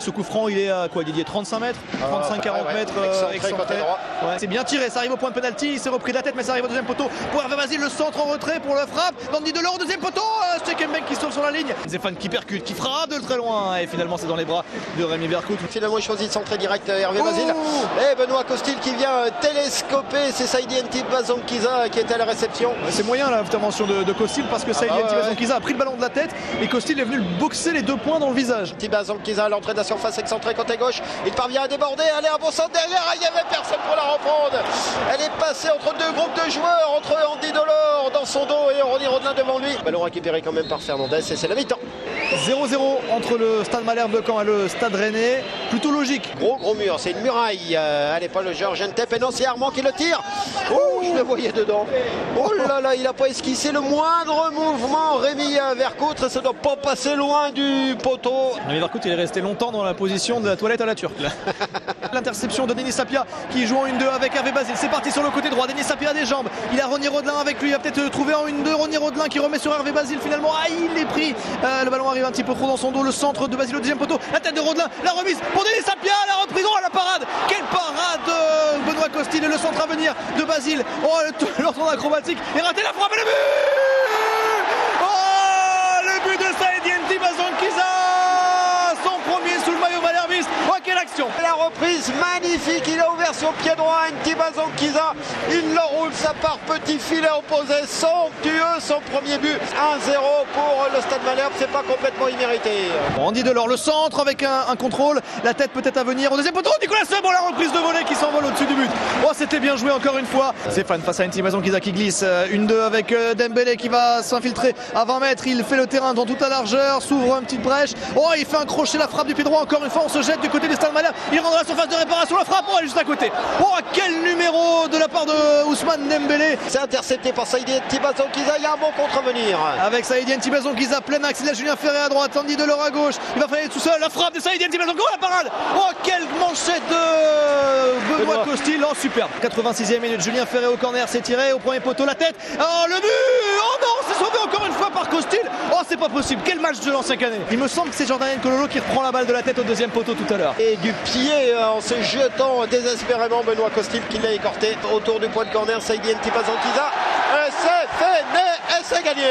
Ce coup franc, il est à quoi, Didier? 35 mètres 35-40 mètres excentré. Ouais, c'est bien tiré, ça arrive au point de pénalty, il s'est repris de la tête, mais ça arrive au deuxième poteau pour Hervé Basile, le centre en retrait pour le frappe. Dandy Delors au deuxième poteau, Stekenbeck qui sauve sur la ligne. Zéphane qui percute, qui frappe de très loin, et finalement c'est dans les bras de Rémi Vercout. Finalement il choisit de centrer direct Hervé Basile. Et Benoît Costil qui vient télescoper, c'est Saïdi Ntibazonkiza qui était à la réception. C'est moyen l'intervention de Costil parce que Saïdi Ntibazonkiza a pris le ballon de la tête et Costil est venu le boxer les 2 points dans le visage. Ntibazonkiza à l'entrée de la surface excentrée côté gauche, il parvient à déborder, aller à bon centre derrière, il n'y avait personne pour la reprendre. Elle est passée entre 2 groupes de joueurs, entre Andy Delors dans son dos et Ronny Rodelin devant lui. Ballon récupéré quand même par Fernandez et c'est la mi-temps. 0-0 entre le Stade Malherbe de Caen et le Stade Rennais, plutôt logique. Gros mur, c'est une muraille. Allez, pas le Georges Ntep, et non, c'est Armand qui le tire. Oh, je le voyais dedans. Oh là là, il n'a pas esquissé le moindre mouvement. Rémi Vercout, ça ne doit pas passer loin du poteau. Rémi Vercout, il est resté longtemps dans la position de la toilette à la turque. L'interception de Denis Sapia qui joue en 1-2 avec Hervé Basile. C'est parti sur le côté droit. Denis Sapia a des jambes. Il a Ronny Rodelin avec lui. Il va peut-être trouver en 1-2. Ronny Rodelin qui remet sur Hervé Basile finalement. Ah, il est pris. Le ballon arrive un petit peu trop dans son dos. Le centre de Basile au deuxième poteau. La tête de Rodelin. La remise pour Denis Sapia. La reprise. Oh, la parade. Quelle parade Benoît Costil et le centre à venir de Basile. Oh, le tour acrobatique. Et raté la frappe et le but. Oh, le but de Saïdi Ntibazonkiza. Son premier sous le maillot malherbiste. Oh, quelle action. La reprise magnifique, il a ouvert son pied droit à Ntibazonkiza, il l'enroule, ça part petit filet opposé, somptueux son premier but. 1-0 pour le Stade Malherbe, c'est pas complètement immérité. Andy Delors, le centre avec un contrôle, la tête peut-être à venir au deuxième poteau. Nicolas Sebon, la reprise de volée qui s'envole au-dessus du but. Oh, c'était bien joué encore une fois. Zéphane face à Ntibazonkiza qui glisse, 1-2 avec Dembélé qui va s'infiltrer à 20 mètres, il fait le terrain dans toute la largeur, s'ouvre une petite brèche. Oh, il fait un crochet, la frappe du pied droit, encore une fois on se jette du côté du Stade Malherbe, il rentre dans la surface de réparation, la frappe, oh, elle est juste à côté. Oh, quel numéro de la part de Ousmane Dembélé. C'est intercepté par Saïdi Ntibazonkiza, il y a un bon contre-venir. Avec Saïdi Ntibazonkiza, plein axe, il a Julien Ferré à droite, Andy Delors à gauche, il va faire tout seul, la frappe de Saïdi Ntibazonkiza, oh, la parade. Oh, quelle manchette de Benoît Costil, oh superbe. 86e minute, Julien Ferré au corner, s'est tiré au premier poteau, la tête, oh le but. Oh non, c'est sauvé encore une fois par Costil. Oh, c'est pas possible, quel match de l'ancien Canet. Il me semble que c'est Jordan Nkololo qui reprend la balle de la tête au deuxième poteau tout à l'heure. Et du pied en se jetant désespérément Benoît Costil qui l'a écorté autour du point de corner. Saïdi Ntibazonkiza, c'est fait, et c'est gagné.